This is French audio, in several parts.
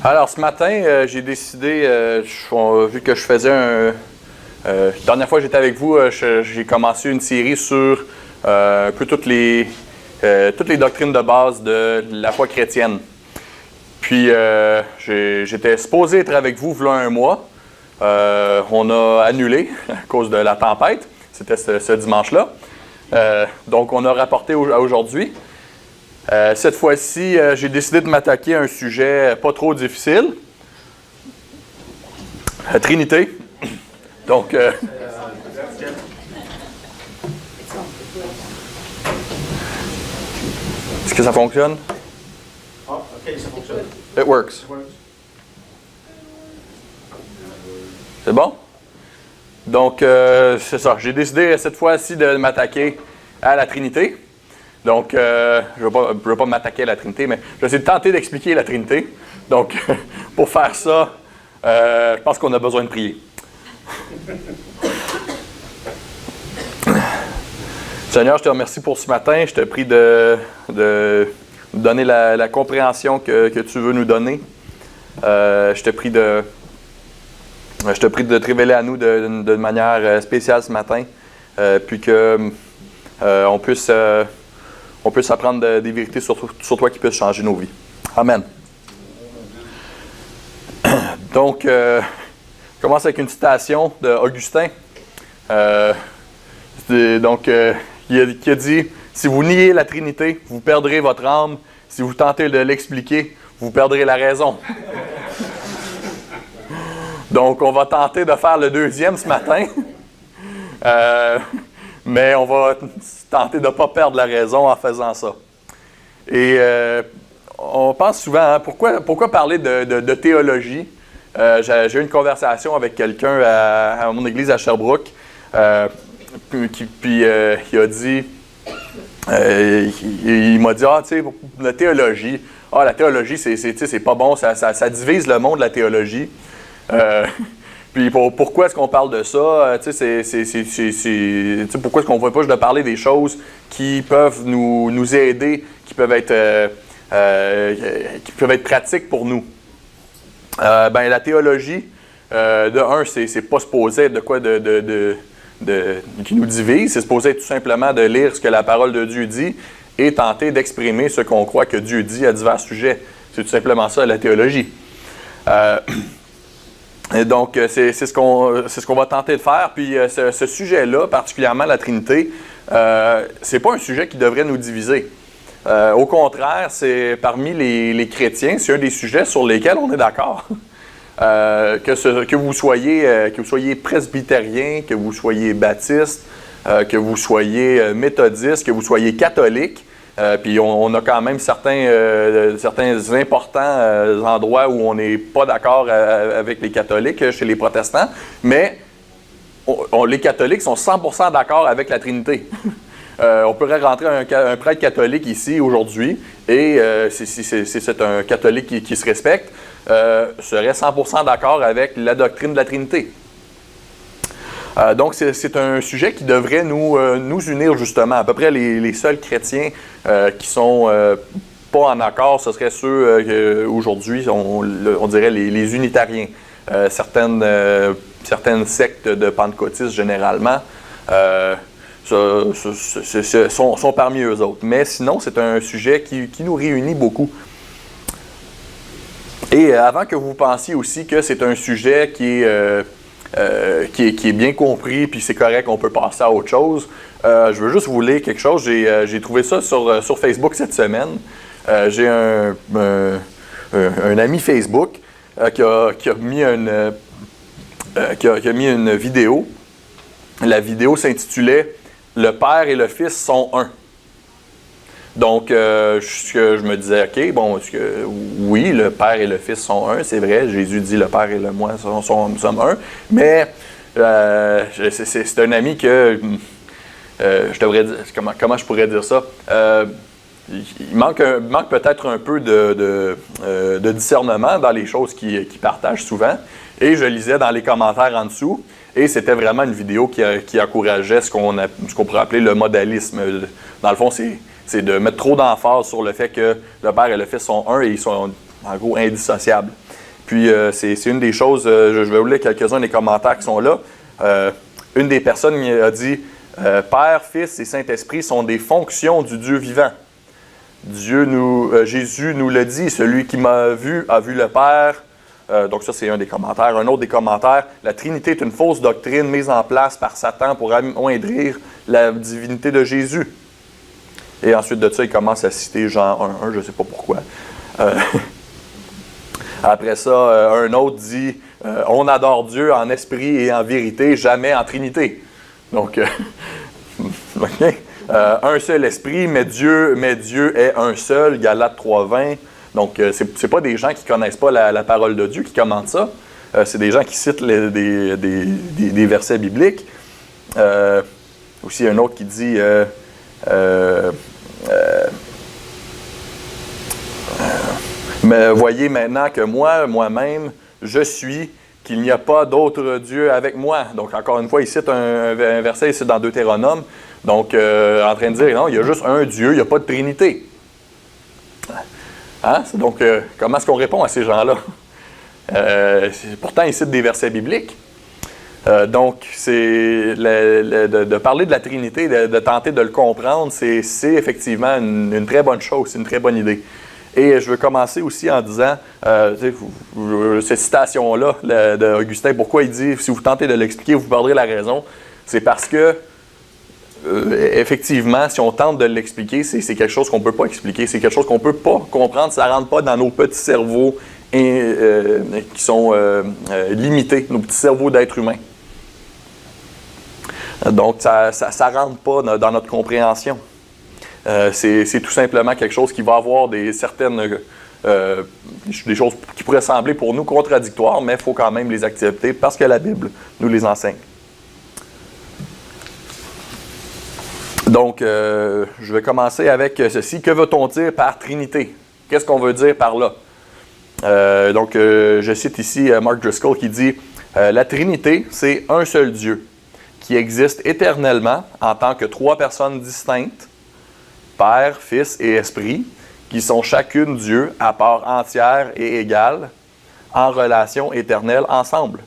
Alors, ce matin, j'ai décidé, vu que je faisais la dernière fois que j'étais avec vous, j'ai commencé une série sur un peu toutes les doctrines de base de la foi chrétienne. Puis, j'étais supposé être avec vous il y a un mois. On a annulé à cause de la tempête. C'était ce dimanche-là. Donc, on a rapporté à aujourd'hui. Cette fois-ci, j'ai décidé de m'attaquer à un sujet pas trop difficile. La Trinité. Donc, est-ce que ça fonctionne? Ah, ok, ça fonctionne. It works. C'est bon? Donc, c'est ça. J'ai décidé cette fois-ci de m'attaquer à la Trinité. Donc, je ne veux pas m'attaquer à la Trinité, mais je vais essayer de tenter d'expliquer la Trinité. Donc, pour faire ça, je pense qu'on a besoin de prier. Seigneur, je te remercie pour ce matin. Je te prie de donner la compréhension que tu veux nous donner. Je te prie de te révéler à nous de manière spéciale ce matin, puis que on puisse apprendre des vérités sur toi qui puissent changer nos vies. Amen. Donc, je commence avec une citation d'Augustin. Qui a dit « Si vous niez la Trinité, vous perdrez votre âme. Si vous tentez de l'expliquer, vous perdrez la raison. » Donc, on va tenter de faire le deuxième ce matin. Mais on va tenter de ne pas perdre la raison en faisant ça. Et on pense souvent, pourquoi parler de théologie? J'ai eu une conversation avec quelqu'un à mon église à Sherbrooke, puis il a dit, il m'a dit, tu sais, la théologie, c'est pas bon, ça divise le monde, la théologie. Puis pourquoi est-ce qu'on parle de ça? Pourquoi est-ce qu'on ne voit pas juste de parler des choses qui peuvent nous aider, qui peuvent être pratiques pour nous? La théologie, c'est pas supposé être de quoi qui nous divise, c'est supposé être tout simplement de lire ce que la parole de Dieu dit et tenter d'exprimer ce qu'on croit que Dieu dit à divers sujets. C'est tout simplement ça, la théologie. Et donc, c'est ce qu'on va tenter de faire. Puis, ce sujet-là, particulièrement la Trinité, c'est pas un sujet qui devrait nous diviser. Au contraire, c'est parmi les chrétiens, c'est un des sujets sur lesquels on est d'accord. Que vous soyez presbytérien, que vous soyez baptiste, que vous soyez méthodiste, que vous soyez catholique. Puis on a quand même certains importants endroits où on n'est pas d'accord avec les catholiques chez les protestants, mais les catholiques sont 100% d'accord avec la Trinité. On pourrait rentrer un prêtre catholique ici aujourd'hui et si c'est un catholique qui se respecte, serait 100% d'accord avec la doctrine de la Trinité. Donc, c'est un sujet qui devrait nous unir justement. À peu près les seuls chrétiens qui sont pas en accord, ce seraient ceux aujourd'hui, on dirait les unitariens. Certaines sectes de pentecôtistes, généralement, sont parmi eux autres. Mais sinon, c'est un sujet qui nous réunit beaucoup. Et avant que vous pensiez aussi que c'est un sujet qui est bien compris, puis c'est correct, on peut passer à autre chose. Je veux juste vous lire quelque chose. J'ai trouvé ça sur Facebook cette semaine. J'ai un ami Facebook qui a mis une vidéo. La vidéo s'intitulait « Le Père et le Fils sont un ». Donc, je me disais, OK, bon, oui, le Père et le Fils sont un, c'est vrai, Jésus dit le Père et le moi sommes un, mais c'est un ami que, je devrais dire, comment je pourrais dire ça? Il manque peut-être un peu de discernement dans les choses qu'il partage souvent, et je lisais dans les commentaires en dessous, et c'était vraiment une vidéo qui encourageait ce qu'on pourrait appeler le modalisme. Dans le fond, c'est de mettre trop d'emphase sur le fait que le Père et le Fils sont un et ils sont en gros indissociables. Puis c'est une des choses, je vais vous lire quelques-uns des commentaires qui sont là. Une des personnes a dit Père, Fils et Saint-Esprit sont des fonctions du Dieu vivant. Jésus nous le dit, celui qui m'a vu a vu le Père. Donc ça, c'est un des commentaires. Un autre des commentaires, la Trinité est une fausse doctrine mise en place par Satan pour amoindrir la divinité de Jésus. Et ensuite de ça, il commence à citer Jean 1.1, je ne sais pas pourquoi. Après ça, un autre dit on adore Dieu en esprit et en vérité, jamais en Trinité. Donc, okay. Un seul esprit, mais Dieu est un seul, Galates 3.20. Donc, c'est pas des gens qui ne connaissent pas la parole de Dieu qui commentent ça. C'est des gens qui citent des versets bibliques. Aussi, un autre qui dit mais voyez maintenant que moi-même, je suis, qu'il n'y a pas d'autre Dieu avec moi. Donc, encore une fois, il cite un verset ici dans Deutéronome. Donc, en train de dire, non, il y a juste un Dieu, il n'y a pas de Trinité. Hein? Donc, comment est-ce qu'on répond à ces gens-là? Pourtant, ils citent des versets bibliques. Donc, c'est de parler de la Trinité, de tenter de le comprendre, c'est effectivement une très bonne chose, c'est une très bonne idée. Et je veux commencer aussi en disant, cette citation-là d'Augustin, pourquoi il dit, si vous tentez de l'expliquer, vous perdrez la raison, c'est parce que, effectivement, si on tente de l'expliquer, c'est quelque chose qu'on ne peut pas expliquer, c'est quelque chose qu'on ne peut pas comprendre, ça ne rentre pas dans nos petits cerveaux qui sont limités, nos petits cerveaux d'êtres humains. Donc, ça ne rentre pas dans notre compréhension. C'est tout simplement quelque chose qui va avoir des choses qui pourraient sembler pour nous contradictoires, mais il faut quand même les accepter parce que la Bible nous les enseigne. Donc, je vais commencer avec ceci. Que veut-on dire par Trinité? Qu'est-ce qu'on veut dire par là? Donc, je cite ici Mark Driscoll qui dit « La Trinité, c'est un seul Dieu qui existe éternellement en tant que trois personnes distinctes, Père, Fils et Esprit, qui sont chacune Dieu à part entière et égale, en relation éternelle ensemble. »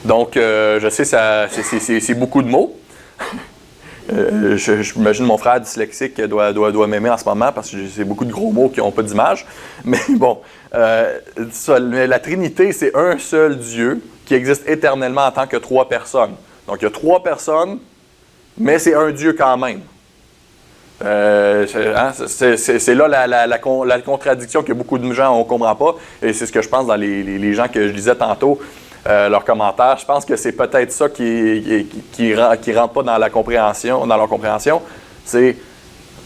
Donc, je sais, c'est beaucoup de mots. J'imagine mon frère dyslexique doit m'aimer en ce moment parce que c'est beaucoup de gros mots qui n'ont pas d'image. Mais bon, la Trinité, c'est un seul Dieu qui existe éternellement en tant que trois personnes. Donc, il y a trois personnes, mais c'est un Dieu quand même. C'est là la contradiction que beaucoup de gens ne comprennent pas. Et c'est ce que je pense dans les gens que je lisais tantôt. Leurs commentaires, je pense que c'est peut-être ça qui rentre pas dans leur compréhension. C'est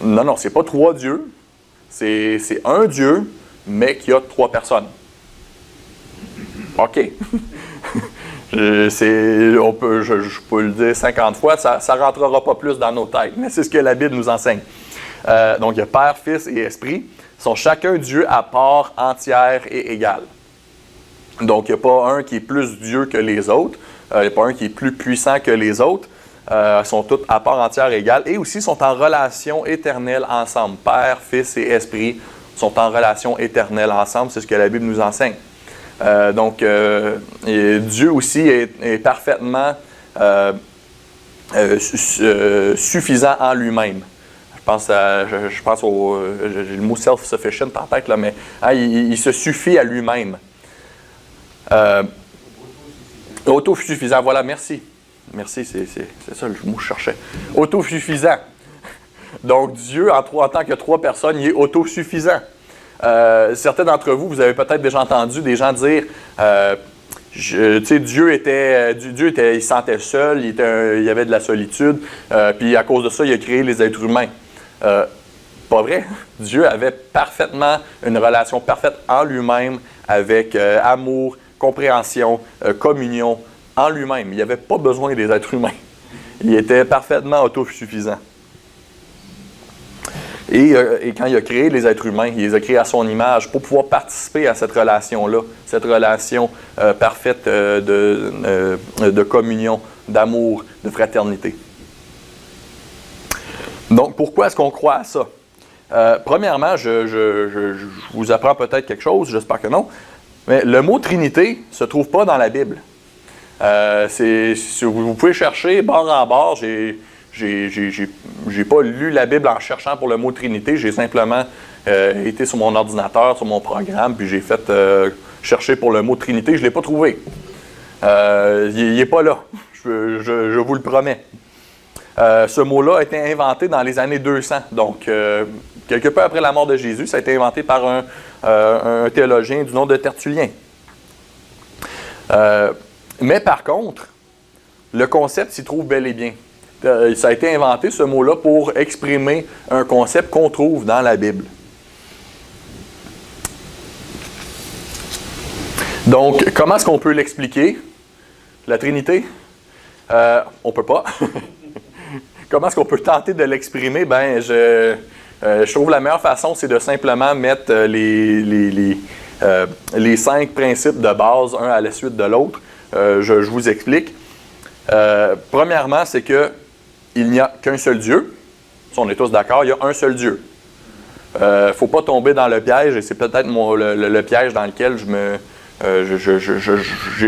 non, c'est pas trois dieux, c'est un Dieu, mais qui a trois personnes. OK. Je peux le dire 50 fois, ça ne rentrera pas plus dans nos têtes, mais c'est ce que la Bible nous enseigne. Donc, il y a Père, Fils et Esprit, sont chacun Dieu à part entière et égale. Donc, il n'y a pas un qui est plus Dieu que les autres. Il n'y a pas un qui est plus puissant que les autres. Ils sont tous à part entière égales. Et aussi, sont en relation éternelle ensemble. Père, Fils et Esprit sont en relation éternelle ensemble. C'est ce que la Bible nous enseigne. Donc, Dieu aussi est parfaitement suffisant en lui-même. Je pense j'ai le mot self-sufficient en tête, là, mais il se suffit à lui-même. Autosuffisant, voilà, merci. Merci, c'est ça le mot que je cherchais. Autosuffisant. Donc, Dieu, en tant que trois personnes, il est autosuffisant. Certains d'entre vous, vous avez peut-être déjà entendu des gens dire Dieu il se sentait seul, il y avait de la solitude, puis à cause de ça, il a créé les êtres humains. Pas vrai. Dieu avait parfaitement une relation parfaite en lui-même avec amour, compréhension, communion en lui-même. Il n'avait pas besoin des êtres humains. Il était parfaitement autosuffisant. Et quand il a créé les êtres humains, il les a créés à son image pour pouvoir participer à cette relation-là, cette relation parfaite de communion, d'amour, de fraternité. Donc, pourquoi est-ce qu'on croit à ça? Premièrement, je vous apprends peut-être quelque chose, j'espère que non, mais le mot Trinité ne se trouve pas dans la Bible. Vous pouvez chercher bord en bord. J'ai pas lu la Bible en cherchant pour le mot Trinité. J'ai simplement été sur mon ordinateur, sur mon programme, puis j'ai fait chercher pour le mot Trinité. Je ne l'ai pas trouvé. Il n'est pas là. Je vous le promets. Ce mot-là a été inventé dans les années 200. Donc, quelque peu après la mort de Jésus, ça a été inventé par un théologien du nom de Tertullien. Mais par contre, le concept s'y trouve bel et bien. Ça a été inventé, ce mot-là, pour exprimer un concept qu'on trouve dans la Bible. Donc, comment est-ce qu'on peut l'expliquer, la Trinité? On ne peut pas. Comment est-ce qu'on peut tenter de l'exprimer? Je trouve la meilleure façon, c'est de simplement mettre les 5 principes de base, un à la suite de l'autre. Je vous explique. Premièrement, c'est qu'il n'y a qu'un seul Dieu. Si on est tous d'accord, il y a un seul Dieu. Il ne faut pas tomber dans le piège, et c'est peut-être le piège dans lequel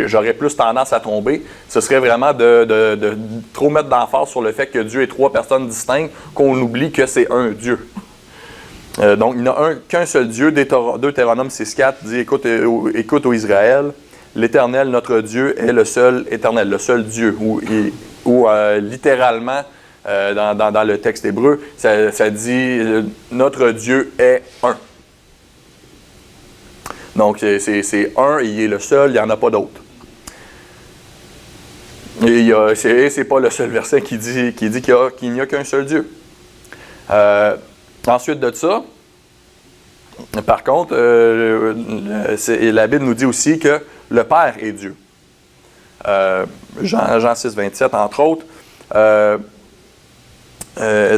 j'aurais plus tendance à tomber. Ce serait vraiment de trop mettre d'emphase sur le fait que Dieu est 3 personnes distinctes, qu'on oublie que c'est un Dieu. Donc, il n'y a qu'un seul Dieu. Deutéronome 6,4 dit « Écoute, ô Israël, l'Éternel, notre Dieu, est le seul éternel, le seul Dieu. » Ou littéralement, dans le texte hébreu, ça dit « Notre Dieu est un ». Donc, c'est un, il est le seul, il n'y en a pas d'autre. Et c'est pas le seul verset qui dit qu'il n'y a qu'un seul Dieu. Ensuite de ça, par contre, la Bible nous dit aussi que le Père est Dieu. Jean 6, 27, entre autres.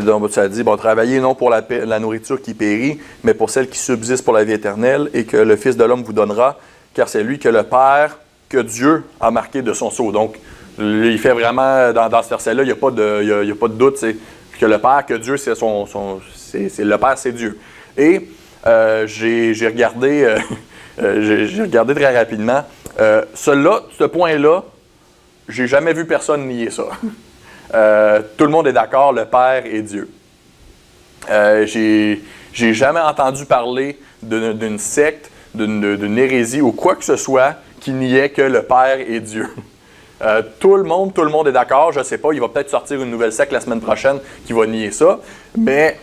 Donc, ça dit, travaillez non pour la nourriture qui périt, mais pour celle qui subsiste pour la vie éternelle, et que le Fils de l'homme vous donnera, car c'est lui que le Père, que Dieu a marqué de son sceau. Donc, il fait vraiment, dans ce verset-là, il n'y a pas de doute, c'est que le Père, que Dieu, c'est le Père, c'est Dieu. Et j'ai regardé, j'ai regardé très rapidement. Ce point-là, j'ai jamais vu personne nier ça. Tout le monde est d'accord, le Père est Dieu. J'ai jamais entendu parler d'une secte, d'une hérésie ou quoi que ce soit qui niait que le Père est Dieu. Tout le monde est d'accord. Je ne sais pas, il va peut-être sortir une nouvelle secte la semaine prochaine qui va nier ça. Mais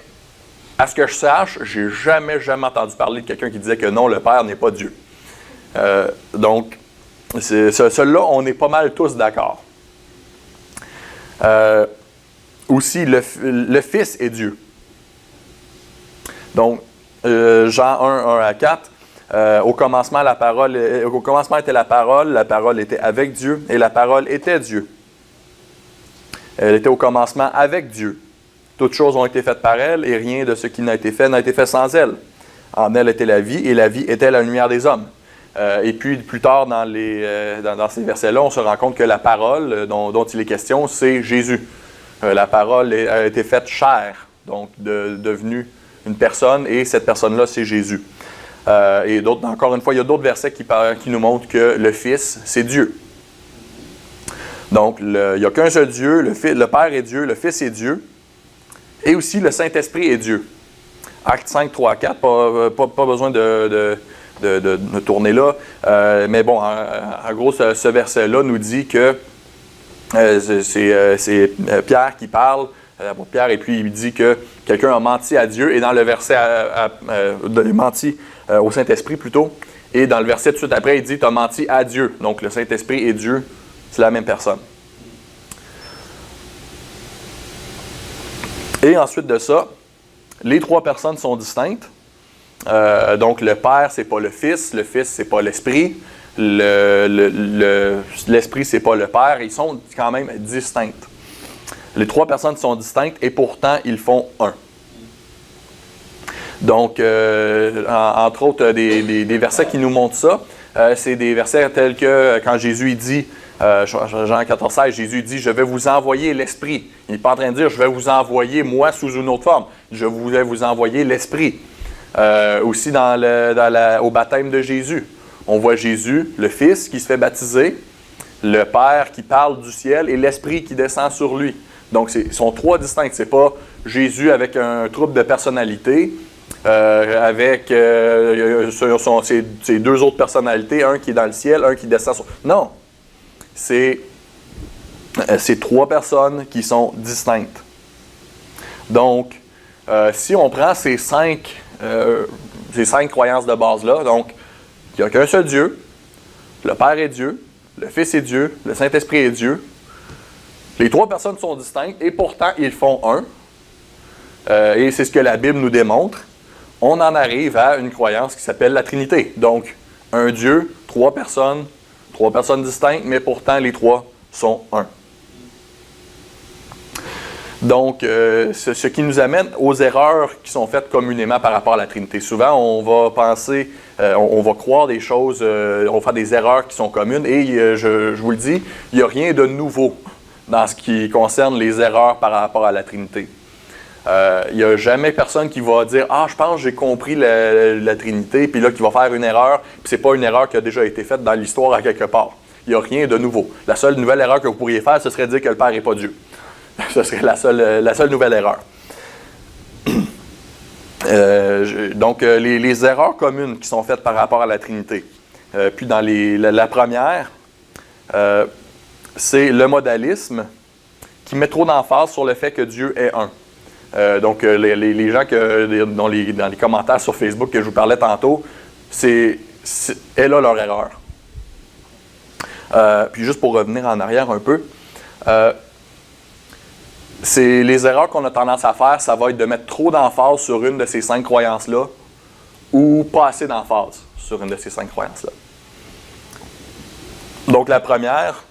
à ce que je sache, j'ai jamais entendu parler de quelqu'un qui disait que non, le Père n'est pas Dieu. Donc, celui-là, on est pas mal tous d'accord. Aussi, le Fils est Dieu. Donc, Jean 1, 1 à 4, au commencement était la parole était avec Dieu, et la parole était Dieu. Elle était au commencement avec Dieu. Toutes choses ont été faites par elle, et rien de ce qui n'a été fait sans elle. En elle était la vie, et la vie était la lumière des hommes. Et puis, plus tard, dans ces versets-là, on se rend compte que la parole dont il est question, c'est Jésus. La parole a été faite chair, donc devenue une personne, et cette personne-là, c'est Jésus. Et encore une fois, il y a d'autres versets qui nous montrent que le Fils, c'est Dieu. Donc, il n'y a qu'un seul Dieu, le Père est Dieu, le Fils est Dieu, et aussi le Saint-Esprit est Dieu. Actes 5, 3, 4, pas besoin de tourner là. Mais bon, en gros, ce verset-là nous dit que c'est Pierre qui parle, Pierre, et puis il dit que quelqu'un a menti à Dieu, et dans le verset, menti au Saint-Esprit plutôt, et dans le verset tout de suite après, il dit « tu as menti à Dieu ». Donc le Saint-Esprit et Dieu, c'est la même personne. Et ensuite de ça, les 3 personnes sont distinctes. Donc le Père, c'est pas le Fils c'est pas l'Esprit, l'Esprit, c'est pas le Père, ils sont quand même distincts. Les 3 personnes sont distinctes et pourtant ils font un. Donc, entre autres, des versets qui nous montrent ça, c'est des versets tels que quand Jésus il dit Jean 14, 16, Jésus dit « Je vais vous envoyer l'Esprit ». Il n'est pas en train de dire « Je vais vous envoyer moi sous une autre forme ». « Je vais vous envoyer l'Esprit ». Aussi au baptême de Jésus. On voit Jésus, le Fils, qui se fait baptiser, le Père qui parle du ciel et l'Esprit qui descend sur lui. Donc, ils sont trois distincts. Ce n'est pas Jésus avec un trouble de personnalité, avec ses deux autres personnalités, un qui est dans le ciel, un qui descend sur... Non! C'est trois personnes qui sont distinctes. Donc, si on prend ces cinq croyances de base-là, donc, il n'y a qu'un seul Dieu, le Père est Dieu, le Fils est Dieu, le Saint-Esprit est Dieu. Les trois personnes sont distinctes et pourtant ils font un. Et c'est ce que la Bible nous démontre. On en arrive à une croyance qui s'appelle la Trinité. Donc, un Dieu, trois personnes distinctes, mais pourtant les trois sont un. Donc, ce qui nous amène aux erreurs qui sont faites communément par rapport à la Trinité. Souvent, on va penser, on va croire des choses, on va faire des erreurs qui sont communes et je vous le dis, il n'y a rien de nouveau dans ce qui concerne les erreurs par rapport à la Trinité. Il n'y a jamais personne qui va dire « Ah, je pense que j'ai compris la Trinité », puis là, qui va faire une erreur, puis c'est pas une erreur qui a déjà été faite dans l'histoire à quelque part. Il n'y a rien de nouveau. La seule nouvelle erreur que vous pourriez faire, ce serait de dire que le Père n'est pas Dieu. Ce serait la seule nouvelle erreur. Donc, les erreurs communes qui sont faites par rapport à la Trinité. Puis dans la première, c'est le modalisme qui met trop d'emphase sur le fait que Dieu est un. Donc, les gens dans les commentaires sur Facebook que je vous parlais tantôt, est là leur erreur. Puis juste pour revenir en arrière un peu, c'est les erreurs qu'on a tendance à faire, ça va être de mettre trop d'emphase sur une de ces 5 croyances-là ou pas assez d'emphase sur une de ces 5 croyances-là. Donc la première,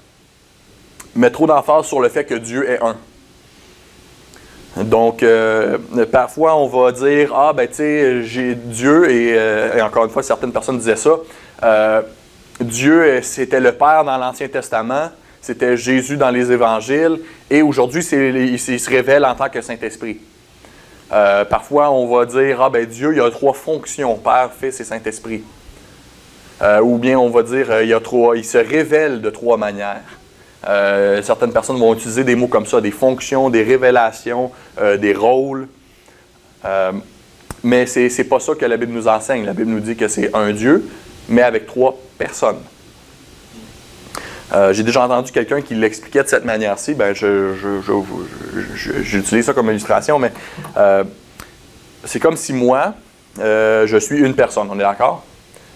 met trop d'emphase sur le fait que Dieu est un. Donc, parfois, on va dire « Ah, ben tu sais, j'ai Dieu » et encore une fois, certaines personnes disaient ça. Dieu, c'était le Père dans l'Ancien Testament. C'était Jésus dans les Évangiles. Et aujourd'hui, il se révèle en tant que Saint-Esprit. Parfois, on va dire « Ah, ben Dieu, il y a 3 fonctions, Père, Fils et Saint-Esprit. » Ou bien on va dire il se révèle de 3 manières. Certaines personnes vont utiliser des mots comme ça, des fonctions, des révélations, des rôles. Mais c'est pas ça que la Bible nous enseigne. La Bible nous dit que c'est un Dieu, mais avec 3 personnes. J'ai déjà entendu quelqu'un qui l'expliquait de cette manière-ci. Ben, j'utilise ça comme illustration, mais c'est comme si moi, je suis une personne, on est d'accord?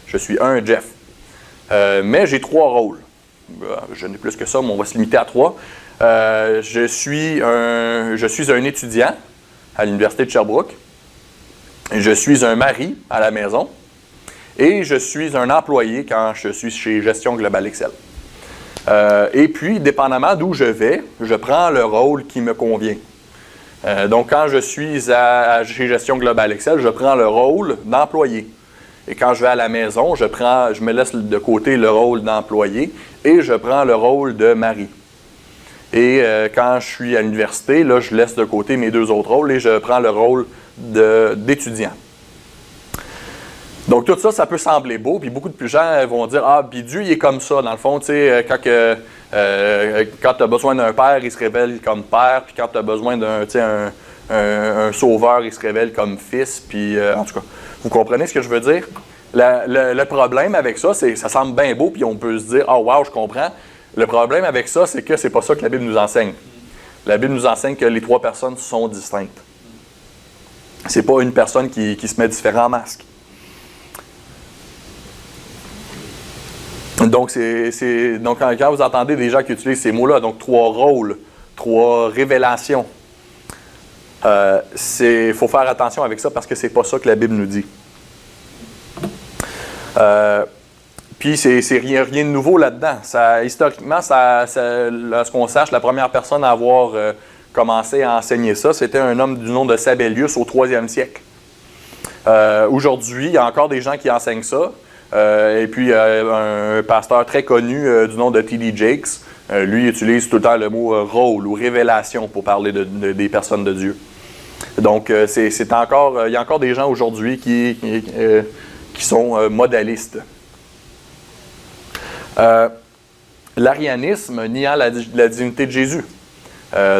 Je suis un Jeff. Mais j'ai 3 rôles. Je n'ai plus que ça, mais on va se limiter à 3. Je suis un étudiant à l'Université de Sherbrooke. Je suis un mari à la maison. Et je suis un employé quand je suis chez Gestion Global Excel. Et puis, dépendamment d'où je vais, je prends le rôle qui me convient. Donc, quand je suis chez Gestion Global Excel, je prends le rôle d'employé. Et quand je vais à la maison, je me laisse de côté le rôle d'employé et je prends le rôle de mari. Et quand je suis à l'université, là, je laisse de côté mes 2 autres rôles et je prends le rôle d'étudiant. Donc tout ça, ça peut sembler beau, puis beaucoup de gens vont dire « Ah, puis Dieu, il est comme ça, dans le fond, tu sais, quand tu as besoin d'un père, il se révèle comme père, puis quand tu as besoin d'un sauveur, il se révèle comme fils, puis en tout cas, vous comprenez ce que je veux dire? Le problème avec ça, c'est ça semble bien beau, puis on peut se dire « Ah, wow, je comprends ». Le problème avec ça, c'est que c'est pas ça que la Bible nous enseigne. La Bible nous enseigne que les 3 personnes sont distinctes. C'est pas une personne qui se met différents masques. Donc, quand vous entendez des gens qui utilisent ces mots-là, donc 3 rôles, 3 révélations, il faut faire attention avec ça parce que c'est pas ça que la Bible nous dit. Puis, c'est rien de nouveau là-dedans. Historiquement, à ce qu'on sache, la première personne à avoir commencé à enseigner ça, c'était un homme du nom de Sabellius au 3e siècle. Aujourd'hui, il y a encore des gens qui enseignent ça. Et puis, un pasteur très connu du nom de T.D. Jakes, lui utilise tout le temps le mot rôle ou révélation pour parler des personnes de Dieu. Donc, il y a encore des gens aujourd'hui qui sont modalistes. L'arianisme niant la divinité de Jésus.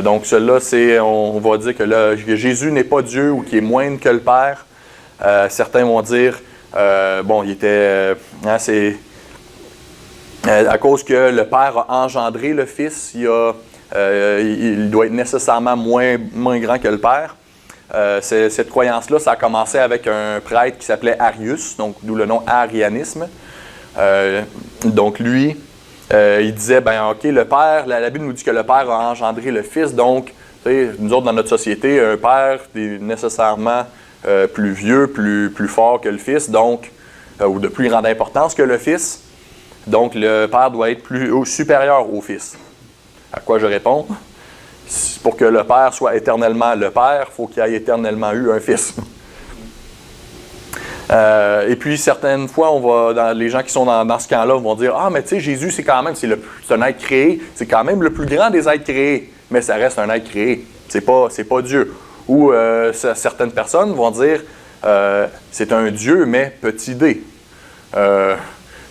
Donc, cela, on va dire que Jésus n'est pas Dieu ou qu'il est moindre que le Père. Certains vont dire, il était... à cause que le Père a engendré le Fils, il doit être nécessairement moins grand que le Père. Cette croyance-là, ça a commencé avec un prêtre qui s'appelait Arius, donc d'où le nom arianisme. Donc lui, il disait, OK, le Père, la Bible nous dit que le Père a engendré le Fils, donc nous autres dans notre société, un Père est nécessairement plus vieux, plus fort que le Fils, donc, ou de plus grande importance que le Fils. Donc le Père doit être supérieur au Fils. À quoi je réponds? Pour que le Père soit éternellement le Père, il faut qu'il y ait éternellement eu un Fils. Et puis, certaines fois, les gens qui sont dans ce camp-là vont dire « Ah, mais tu sais, Jésus, c'est un être créé, c'est quand même le plus grand des êtres créés, mais ça reste un être créé, c'est pas Dieu. » Ou certaines personnes vont dire « C'est un Dieu, mais petit d. »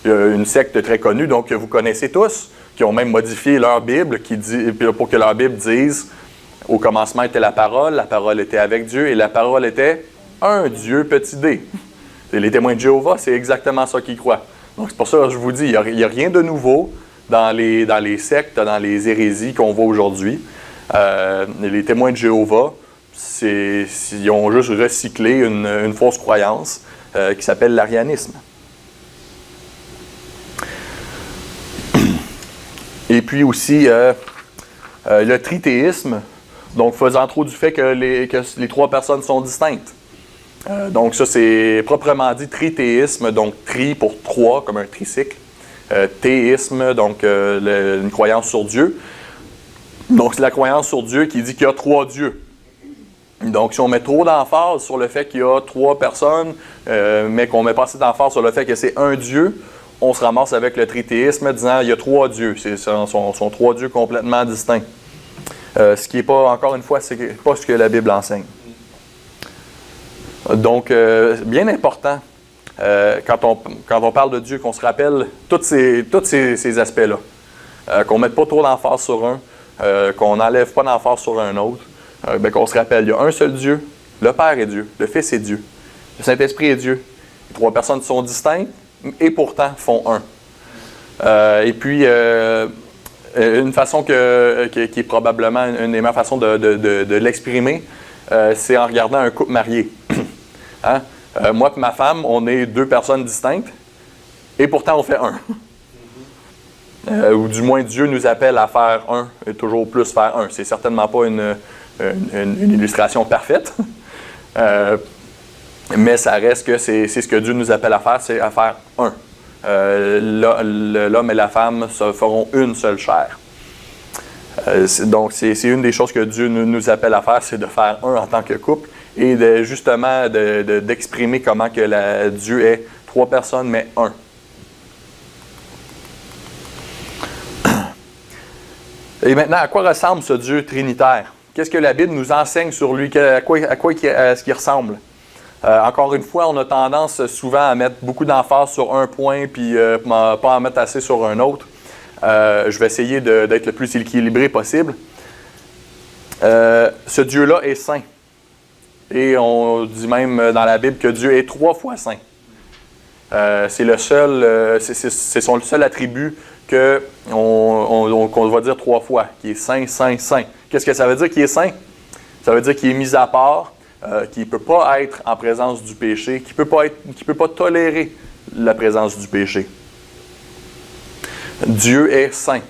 Il y a une secte très connue, donc que vous connaissez tous, qui ont même modifié leur Bible pour que leur Bible dise « Au commencement était la parole était avec Dieu, et la parole était un Dieu petit d. » Les témoins de Jéhovah, c'est exactement ça qu'ils croient. Donc c'est pour ça que je vous dis, il n'y a rien de nouveau dans les sectes, dans les hérésies qu'on voit aujourd'hui. Les témoins de Jéhovah, ils ont juste recyclé une fausse croyance qui s'appelle l'arianisme. Et puis aussi, le trithéisme, donc faisant trop du fait que les trois personnes sont distinctes. Donc ça, c'est proprement dit trithéisme, donc tri pour trois, comme un tricycle. Théisme, donc une croyance sur Dieu. Donc c'est la croyance sur Dieu qui dit qu'il y a trois dieux. Donc si on met trop d'emphase sur le fait qu'il y a trois personnes, mais qu'on ne met pas assez d'emphase sur le fait que c'est un Dieu, on se ramasse avec le trithéisme disant qu'il y a trois dieux. Ce sont trois dieux complètement distincts. Ce qui n'est pas, encore une fois, c'est pas ce que la Bible enseigne. Donc, bien important, quand on parle de Dieu, qu'on se rappelle tous ces aspects-là. Qu'on ne mette pas trop d'emphase sur un, qu'on n'enlève pas d'emphase sur un autre, qu'on se rappelle, il y a un seul Dieu, le Père est Dieu, le Fils est Dieu, le Saint-Esprit est Dieu. Les trois personnes sont distinctes et pourtant font un. Et puis, une façon qui est probablement une des meilleures façons de l'exprimer, c'est en regardant un couple marié. Hein? Moi et ma femme, on est deux personnes distinctes, et pourtant on fait un. Ou du moins Dieu nous appelle à faire un, et toujours plus faire un. C'est certainement pas une illustration parfaite, mais ça reste que c'est ce que Dieu nous appelle à faire, c'est à faire un. L'homme et la femme se feront une seule chair. Donc c'est une des choses que Dieu nous appelle à faire, c'est de faire un en tant que couple. Et justement d'exprimer comment que Dieu est trois personnes, mais un. Et maintenant, à quoi ressemble ce Dieu trinitaire? Qu'est-ce que la Bible nous enseigne sur lui? À quoi est-ce qu'il ressemble? Encore une fois, on a tendance souvent à mettre beaucoup d'emphase sur un point, puis pas en mettre assez sur un autre. Je vais essayer d'être le plus équilibré possible. Ce Dieu-là est saint. Et on dit même dans la Bible que Dieu est 3 fois saint. C'est le seul, c'est son seul attribut qu'on va dire 3 fois, qui est saint, saint, saint. Qu'est-ce que ça veut dire qu'il est saint? Ça veut dire qu'il est mis à part, qu'il ne peut pas être en présence du péché, qu'il ne peut pas tolérer la présence du péché. Dieu est saint.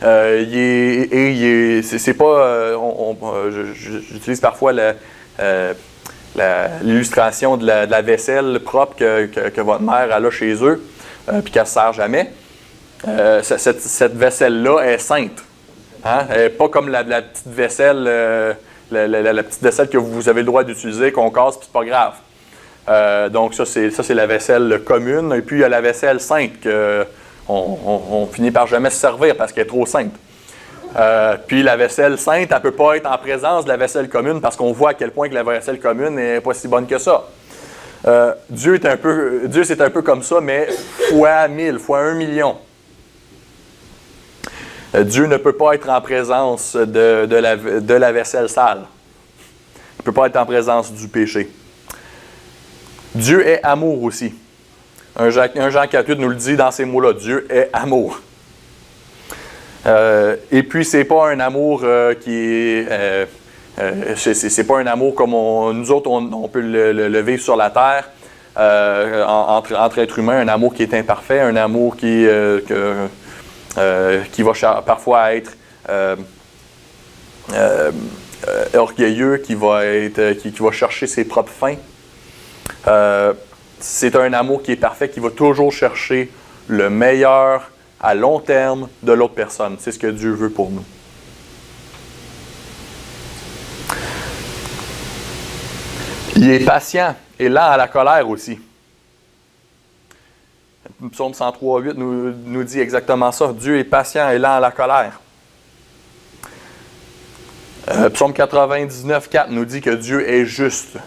C'est pas, j'utilise parfois l'illustration de la vaisselle propre que votre mère a chez eux, puis qu'elle ne se sert jamais. Cette vaisselle-là est sainte. Hein? Elle n'est pas comme la petite vaisselle, la petite vaisselle que vous avez le droit d'utiliser, qu'on casse, puis c'est pas grave. Donc ça, c'est la vaisselle commune. Et puis, il y a la vaisselle sainte qu'on finit par jamais se servir parce qu'elle est trop sainte. Puis la vaisselle sainte, elle ne peut pas être en présence de la vaisselle commune parce qu'on voit à quel point que la vaisselle commune n'est pas si bonne que ça. Dieu, c'est un peu comme ça, mais fois 1000, fois 1 million. Dieu ne peut pas être en présence de la vaisselle sale. Il ne peut pas être en présence du péché. Dieu est amour aussi. Un Jean 4,8 nous le dit dans ces mots-là. Dieu est amour. Et puis, c'est pas un amour qui est... c'est pas un amour comme nous autres, on peut le vivre sur la terre, entre êtres humains, un amour qui est imparfait, un amour qui va parfois être orgueilleux, qui va chercher ses propres fins. C'est un amour qui est parfait, qui va toujours chercher le meilleur à long terme de l'autre personne. C'est ce que Dieu veut pour nous. Il est patient et lent à la colère aussi. Psaume 103,8 nous dit exactement ça. Dieu est patient et lent à la colère. Psaume 99,4 nous dit que Dieu est juste.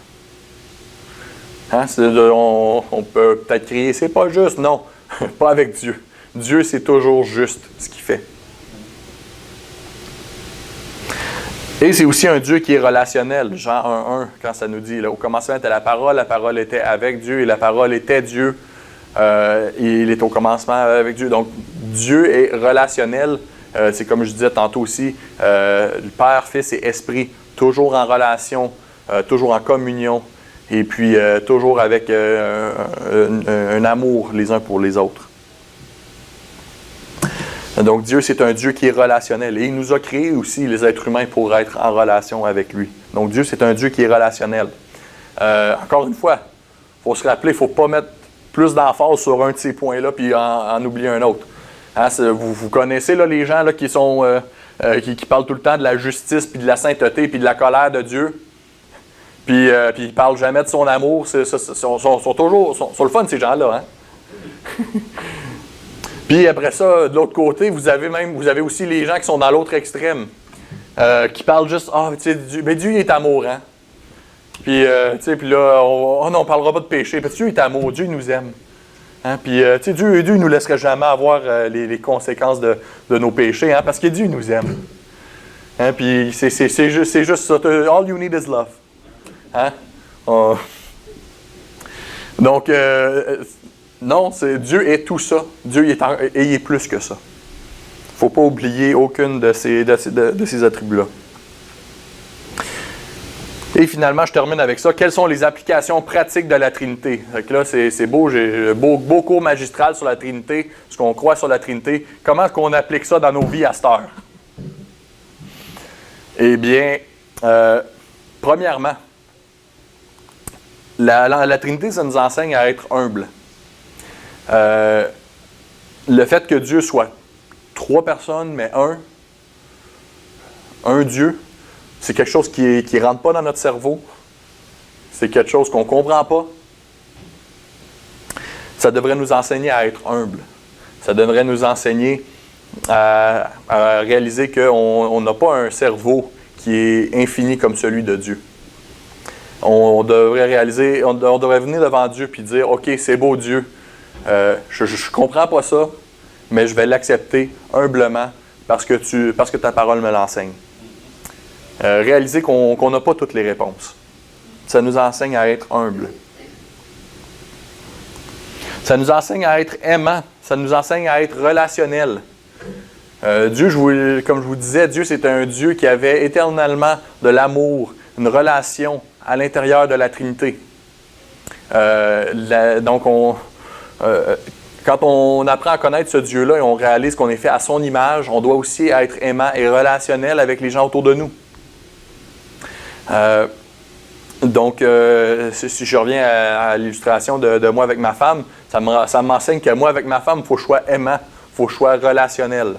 Hein? On peut peut-être crier, c'est pas juste. Non, pas avec Dieu. Dieu, c'est toujours juste ce qu'il fait. Et c'est aussi un Dieu qui est relationnel. Jean 1,1, quand ça nous dit, là, au commencement était la parole était avec Dieu et la parole était Dieu. Il est au commencement avec Dieu. Donc, Dieu est relationnel. C'est comme je disais tantôt aussi, le Père, Fils et Esprit, toujours en relation, toujours en communion, et puis toujours avec un amour les uns pour les autres. Donc Dieu, c'est un Dieu qui est relationnel. Et il nous a créés aussi, les êtres humains, pour être en relation avec lui. Donc Dieu, c'est un Dieu qui est relationnel. Encore une fois, il faut se rappeler, il ne faut pas mettre plus d'emphase sur un de ces points-là puis en oublier un autre. Hein, vous connaissez là, les gens là, qui parlent tout le temps de la justice, puis de la sainteté, puis de la colère de Dieu. Puis ils ne parlent jamais de son amour. Ils sont toujours le fun, ces gens-là. Hein? Puis après ça, de l'autre côté, vous avez aussi les gens qui sont dans l'autre extrême, qui parlent juste, tu sais, Dieu il est amour, hein? Puis, puis là, on ne parlera pas de péché, parce que Dieu est amour, Dieu nous aime. Hein? Puis, tu sais, Dieu ne nous laisserait jamais avoir les conséquences de nos péchés, hein? Parce que Dieu nous aime. Hein? Puis, c'est juste ça. All you need is love. Hein? Donc, non, Dieu est tout ça. Dieu il est plus que ça. Il ne faut pas oublier aucune de ces attributs-là. Et finalement, je termine avec ça. Quelles sont les applications pratiques de la Trinité? Donc là, c'est beau, j'ai beau cours magistral sur la Trinité, ce qu'on croit sur la Trinité. Comment est-ce qu'on applique ça dans nos vies à cette heure? Eh bien, premièrement, la Trinité, ça nous enseigne à être humble. Le fait que Dieu soit 3 personnes, mais un Dieu, c'est quelque chose qui ne rentre pas dans notre cerveau. C'est quelque chose qu'on ne comprend pas. Ça devrait nous enseigner à être humble. Ça devrait nous enseigner à réaliser qu'on n'a pas un cerveau qui est infini comme celui de Dieu. On devrait réaliser, on devrait venir devant Dieu et dire, OK, c'est beau Dieu. Je ne comprends pas ça, mais je vais l'accepter humblement parce que ta parole me l'enseigne. Réaliser qu'on n'a pas toutes les réponses. Ça nous enseigne à être humble. Ça nous enseigne à être aimant. Ça nous enseigne à être relationnel. Dieu, comme je vous disais, Dieu, c'est un Dieu qui avait éternellement de l'amour, une relation à l'intérieur de la Trinité. Donc, quand on apprend à connaître ce Dieu-là et on réalise qu'on est fait à son image, on doit aussi être aimant et relationnel avec les gens autour de nous. Donc, si je reviens à l'illustration de moi avec ma femme, ça m'enseigne que moi avec ma femme, il faut que je sois aimant, il faut que je sois relationnel.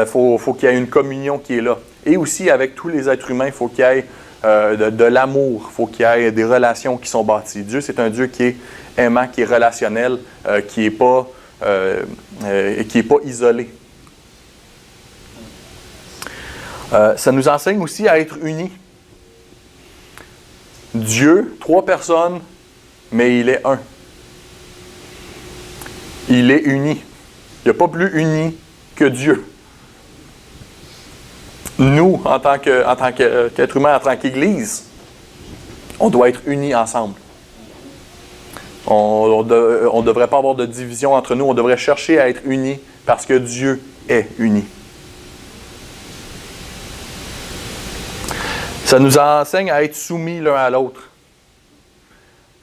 Faut qu'il y ait une communion qui est là. Et aussi avec tous les êtres humains, il faut qu'il y ait de l'amour. Il faut qu'il y ait des relations qui sont bâties. Dieu, c'est un Dieu qui est aimant, qui est relationnel, qui n'est pas isolé. Ça nous enseigne aussi à être unis. Dieu, 3 personnes, mais il est un. Il est uni. Il n'y a pas plus uni que Dieu. Nous, en tant qu'être humain, en tant qu'Église, on doit être unis ensemble. On ne devrait pas avoir de division entre nous. On devrait chercher à être unis parce que Dieu est uni. Ça nous enseigne à être soumis l'un à l'autre.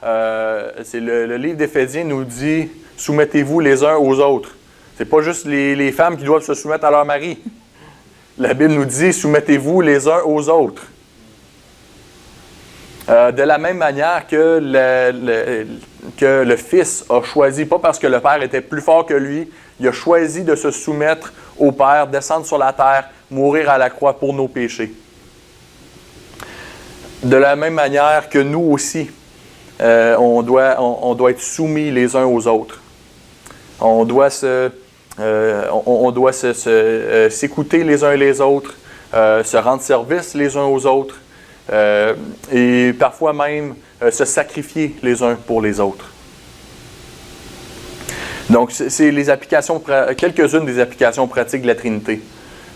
C'est le livre d'Éphésiens nous dit « Soumettez-vous les uns aux autres ». Ce n'est pas juste les femmes qui doivent se soumettre à leur mari. La Bible nous dit « Soumettez-vous les uns aux autres ». De la même manière que le Fils a choisi, pas parce que le Père était plus fort que lui, il a choisi de se soumettre au Père, descendre sur la terre, mourir à la croix pour nos péchés. De la même manière que nous aussi, on doit être soumis les uns aux autres. On doit s'écouter les uns les autres, se rendre service les uns aux autres, et parfois même se sacrifier les uns pour les autres. Donc, c'est quelques-unes des applications pratiques de la Trinité.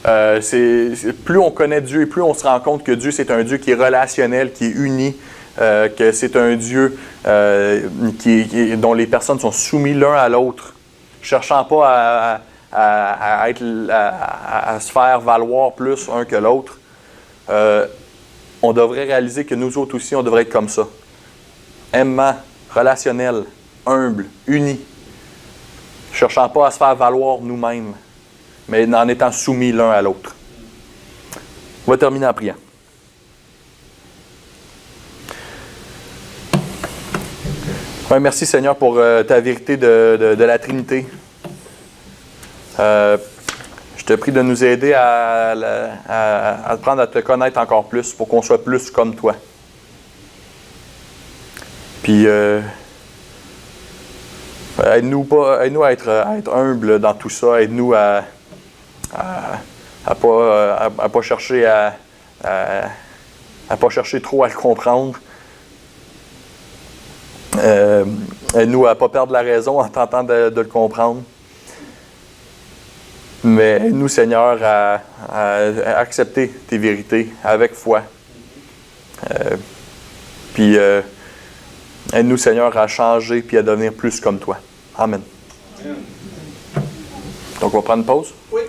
Plus on connaît Dieu et plus on se rend compte que Dieu, c'est un Dieu qui est relationnel, qui est uni, que c'est un Dieu dont les personnes sont soumises l'un à l'autre, cherchant pas à se faire valoir plus un que l'autre. On devrait réaliser que nous autres aussi, on devrait être comme ça. Aimant, relationnel, humble, uni. Cherchant pas à se faire valoir nous-mêmes, mais en étant soumis l'un à l'autre. On va terminer en priant. Ouais, merci Seigneur pour ta vérité de la Trinité. Je te prie de nous aider à apprendre à te connaître encore plus pour qu'on soit plus comme toi. Puis aide-nous à être humbles dans tout ça. Aide-nous à pas chercher à pas chercher trop à le comprendre. Aide-nous à ne pas perdre la raison en tentant de le comprendre. Mais aide-nous, Seigneur, à accepter tes vérités avec foi. Puis aide-nous, Seigneur, à changer puis à devenir plus comme toi. Amen. Donc, on va prendre une pause? Oui.